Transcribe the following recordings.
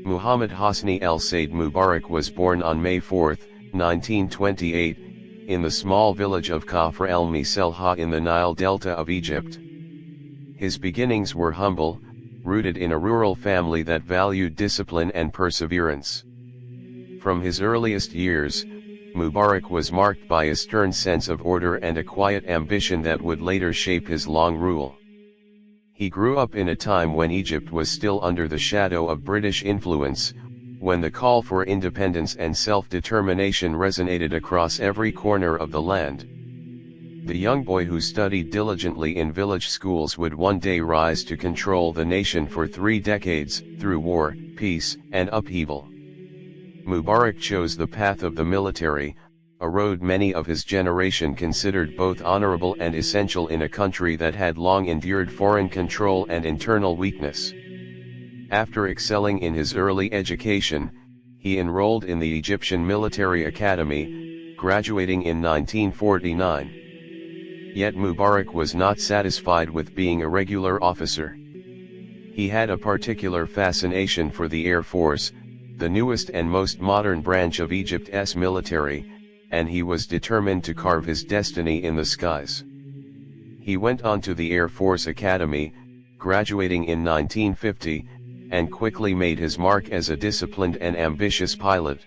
Muhammad Hosni el-Said Mubarak was born on May 4, 1928, in the small village of Kafr el-Miselha in the Nile Delta of Egypt. His beginnings were humble, rooted in a rural family that valued discipline and perseverance. From his earliest years, Mubarak was marked by a stern sense of order and a quiet ambition that would later shape his long rule. He grew up in a time when Egypt was still under the shadow of British influence, when the call for independence and self-determination resonated across every corner of the land. The young boy who studied diligently in village schools would one day rise to control the nation for 3 decades, through war, peace, and upheaval. Mubarak chose the path of the military, a road many of his generation considered both honorable and essential in a country that had long endured foreign control and internal weakness. After excelling in his early education, he enrolled in the Egyptian Military Academy, graduating in 1949. Yet Mubarak was not satisfied with being a regular officer. He had a particular fascination for the Air Force, the newest and most modern branch of Egypt's military, and he was determined to carve his destiny in the skies. He went on to the Air Force Academy, graduating in 1950, and quickly made his mark as a disciplined and ambitious pilot.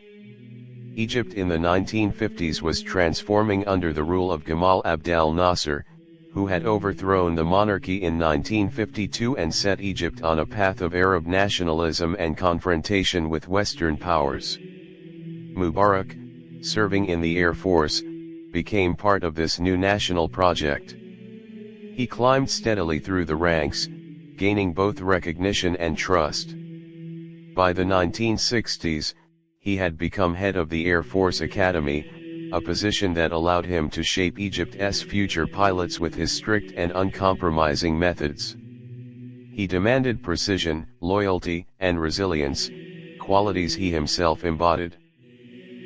Egypt in the 1950s was transforming under the rule of Gamal Abdel Nasser, who had overthrown the monarchy in 1952 and set Egypt on a path of Arab nationalism and confrontation with Western powers. Mubarak, serving in the Air Force, became part of this new national project. He climbed steadily through the ranks, gaining both recognition and trust. By the 1960s, he had become head of the Air Force Academy, a position that allowed him to shape Egypt's future pilots with his strict and uncompromising methods. He demanded precision, loyalty, and resilience, qualities he himself embodied.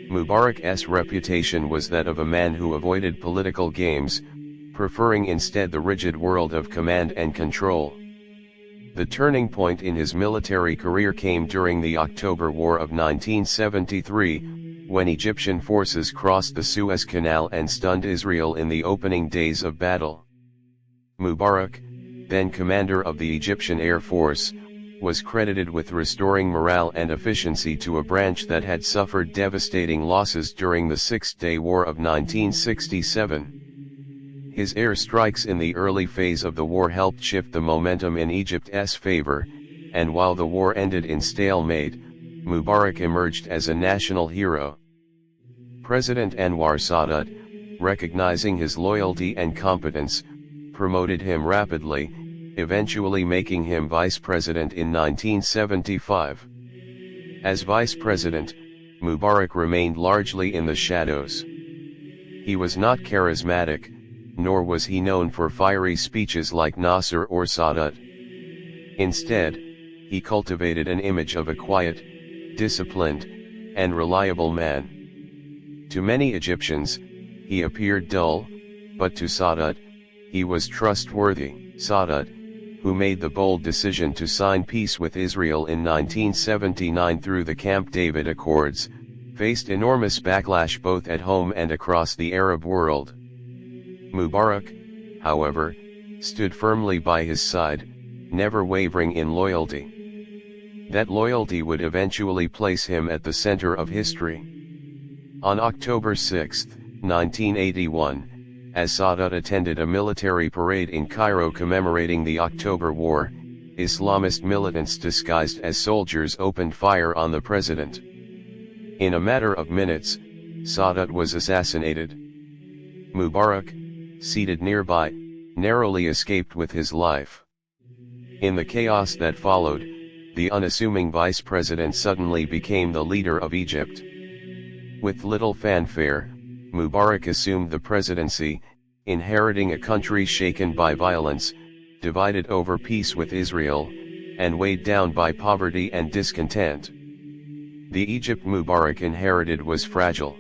Mubarak's reputation was that of a man who avoided political games, preferring instead the rigid world of command and control. The turning point in his military career came during the October War of 1973, when Egyptian forces crossed the Suez Canal and stunned Israel in the opening days of battle. Mubarak, then commander of the Egyptian Air Force, was credited with restoring morale and efficiency to a branch that had suffered devastating losses during the Six-Day War of 1967. His air strikes in the early phase of the war helped shift the momentum in Egypt's favor, and while the war ended in stalemate, Mubarak emerged as a national hero. President Anwar Sadat, recognizing his loyalty and competence, promoted him rapidly, eventually making him vice president in 1975. As vice president, Mubarak remained largely in the shadows. He was not charismatic, nor was he known for fiery speeches like Nasser or Sadat. Instead, he cultivated an image of a quiet, disciplined, and reliable man. To many Egyptians, he appeared dull, but to Sadat, he was trustworthy. Sadat, who made the bold decision to sign peace with Israel in 1979 through the Camp David Accords, faced enormous backlash both at home and across the Arab world. Mubarak, however, stood firmly by his side, never wavering in loyalty. That loyalty would eventually place him at the center of history. On October 6, 1981, as Sadat attended a military parade in Cairo commemorating the October War, Islamist militants disguised as soldiers opened fire on the president. In a matter of minutes, Sadat was assassinated. Mubarak, seated nearby, narrowly escaped with his life. In the chaos that followed, the unassuming vice president suddenly became the leader of Egypt. With little fanfare, Mubarak assumed the presidency, inheriting a country shaken by violence, divided over peace with Israel, and weighed down by poverty and discontent. The Egypt Mubarak inherited was fragile.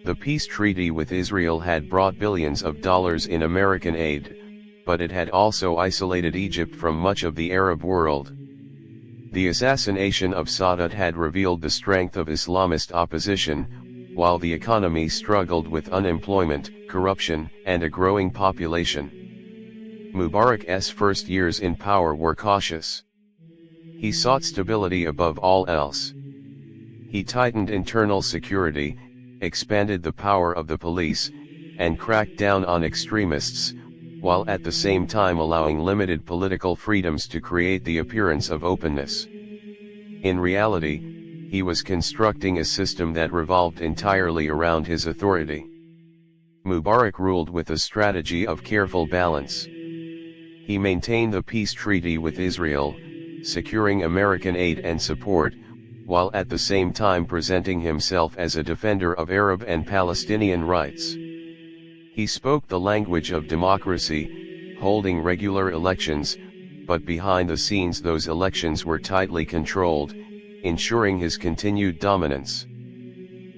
The peace treaty with Israel had brought billions of dollars in American aid, but it had also isolated Egypt from much of the Arab world. The assassination of Sadat had revealed the strength of Islamist opposition, while the economy struggled with unemployment, corruption, and a growing population. Mubarak's first years in power were cautious. He sought stability above all else. He tightened internal security, expanded the power of the police, and cracked down on extremists, while at the same time allowing limited political freedoms to create the appearance of openness. In reality, he was constructing a system that revolved entirely around his authority. Mubarak ruled with a strategy of careful balance. He maintained the peace treaty with Israel, securing American aid and support, while at the same time presenting himself as a defender of Arab and Palestinian rights. He spoke the language of democracy, holding regular elections, but behind the scenes those elections were tightly controlled, ensuring his continued dominance.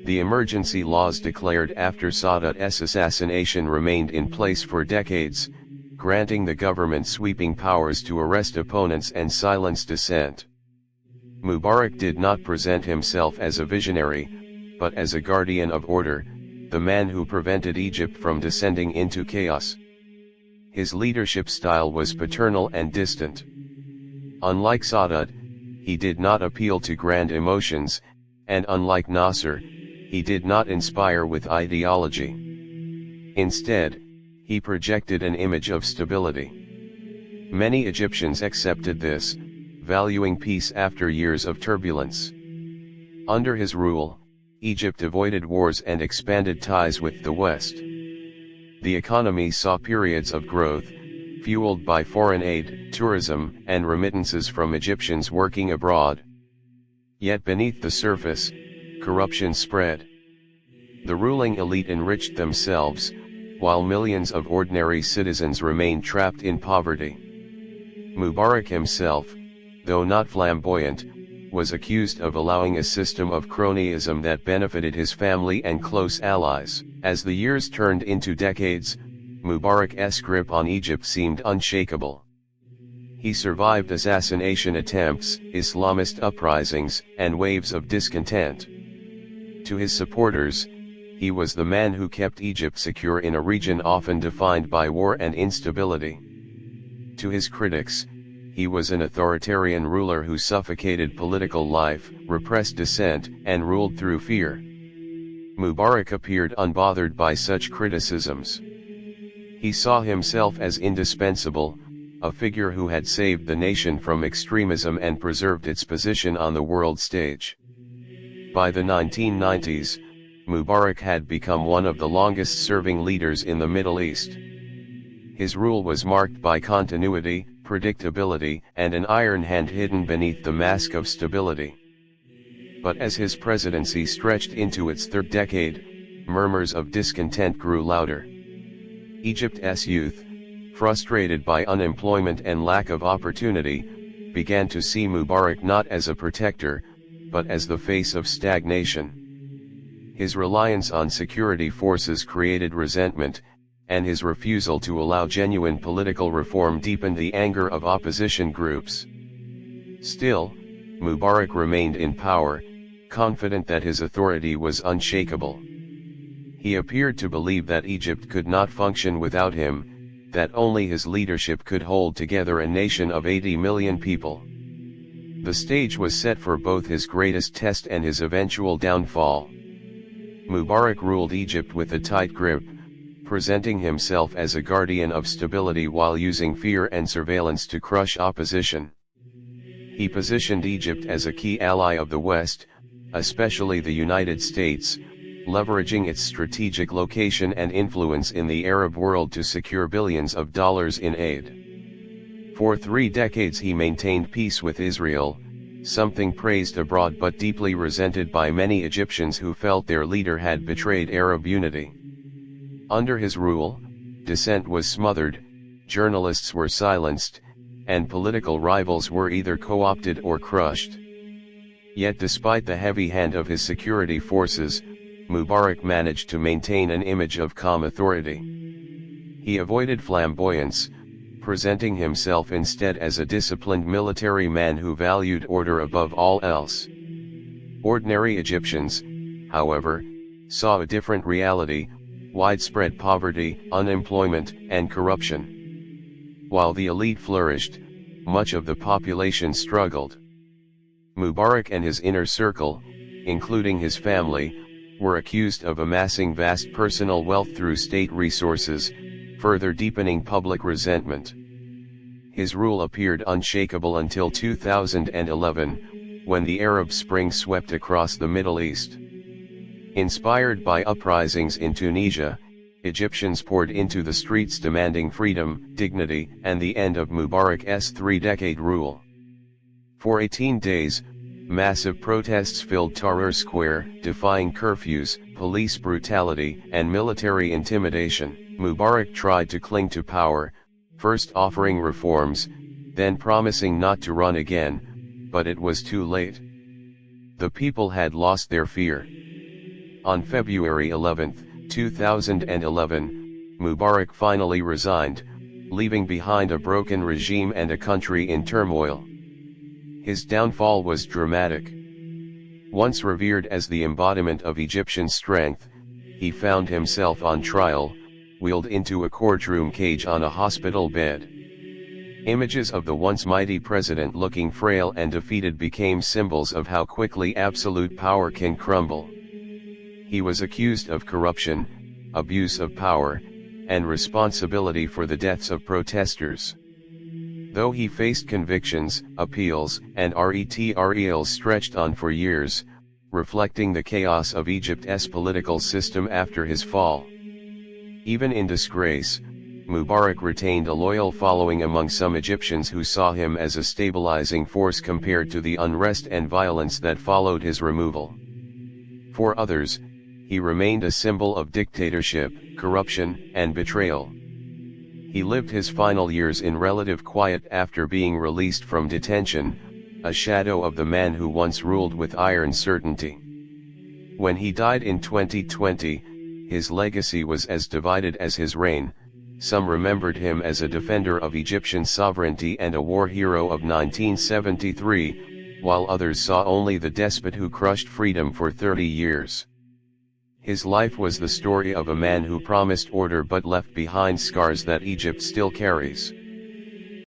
The emergency laws declared after Sadat's assassination remained in place for decades, granting the government sweeping powers to arrest opponents and silence dissent. Mubarak did not present himself as a visionary, but as a guardian of order, the man who prevented Egypt from descending into chaos. His leadership style was paternal and distant. Unlike Sadat, he did not appeal to grand emotions, and unlike Nasser, he did not inspire with ideology. Instead, he projected an image of stability. Many Egyptians accepted this, valuing peace after years of turbulence. Under his rule, Egypt avoided wars and expanded ties with the West. The economy saw periods of growth, fueled by foreign aid, tourism, and remittances from Egyptians working abroad. Yet beneath the surface, corruption spread. The ruling elite enriched themselves, while millions of ordinary citizens remained trapped in poverty. Mubarak himself, though not flamboyant, was accused of allowing a system of cronyism that benefited his family and close allies. As the years turned into decades, Mubarak's grip on Egypt seemed unshakable. He survived assassination attempts, Islamist uprisings, and waves of discontent. To his supporters, he was the man who kept Egypt secure in a region often defined by war and instability. To his critics, he was an authoritarian ruler who suffocated political life, repressed dissent, and ruled through fear. Mubarak appeared unbothered by such criticisms. He saw himself as indispensable, a figure who had saved the nation from extremism and preserved its position on the world stage. By the 1990s, Mubarak had become one of the longest-serving leaders in the Middle East. His rule was marked by continuity, predictability, and an iron hand hidden beneath the mask of stability. But as his presidency stretched into its third decade, murmurs of discontent grew louder. Egypt's youth, frustrated by unemployment and lack of opportunity, began to see Mubarak not as a protector, but as the face of stagnation. His reliance on security forces created resentment, and his refusal to allow genuine political reform deepened the anger of opposition groups. Still, Mubarak remained in power, confident that his authority was unshakable. He appeared to believe that Egypt could not function without him, that only his leadership could hold together a nation of 80 million people. The stage was set for both his greatest test and his eventual downfall. Mubarak ruled Egypt with a tight grip, presenting himself as a guardian of stability while using fear and surveillance to crush opposition. He positioned Egypt as a key ally of the West, especially the United States, leveraging its strategic location and influence in the Arab world to secure billions of dollars in aid. For 3 decades he maintained peace with Israel, something praised abroad but deeply resented by many Egyptians who felt their leader had betrayed Arab unity. Under his rule, dissent was smothered, journalists were silenced, and political rivals were either co-opted or crushed. Yet despite the heavy hand of his security forces, Mubarak managed to maintain an image of calm authority. He avoided flamboyance, presenting himself instead as a disciplined military man who valued order above all else. Ordinary Egyptians, however, saw a different reality: widespread poverty, unemployment, and corruption. While the elite flourished, much of the population struggled. Mubarak and his inner circle, including his family, were accused of amassing vast personal wealth through state resources, further deepening public resentment. His rule appeared unshakable until 2011, when the Arab Spring swept across the Middle East. Inspired by uprisings in Tunisia, Egyptians poured into the streets demanding freedom, dignity, and the end of Mubarak's three-decade rule. For 18 days, massive protests filled Tahrir Square, defying curfews, police brutality, and military intimidation. Mubarak tried to cling to power, first offering reforms, then promising not to run again, but it was too late. The people had lost their fear. On February 11, 2011, Mubarak finally resigned, leaving behind a broken regime and a country in turmoil. His downfall was dramatic. Once revered as the embodiment of Egyptian strength, he found himself on trial, wheeled into a courtroom cage on a hospital bed. Images of the once mighty president looking frail and defeated became symbols of how quickly absolute power can crumble. He was accused of corruption, abuse of power, and responsibility for the deaths of protesters. Though he faced convictions, appeals, and retrials stretched on for years, reflecting the chaos of Egypt's political system after his fall. Even in disgrace, Mubarak retained a loyal following among some Egyptians who saw him as a stabilizing force compared to the unrest and violence that followed his removal. For others, he remained a symbol of dictatorship, corruption, and betrayal. He lived his final years in relative quiet after being released from detention, a shadow of the man who once ruled with iron certainty. When he died in 2020, his legacy was as divided as his reign. Some remembered him as a defender of Egyptian sovereignty and a war hero of 1973, while others saw only the despot who crushed freedom for 30 years. His life was the story of a man who promised order but left behind scars that Egypt still carries.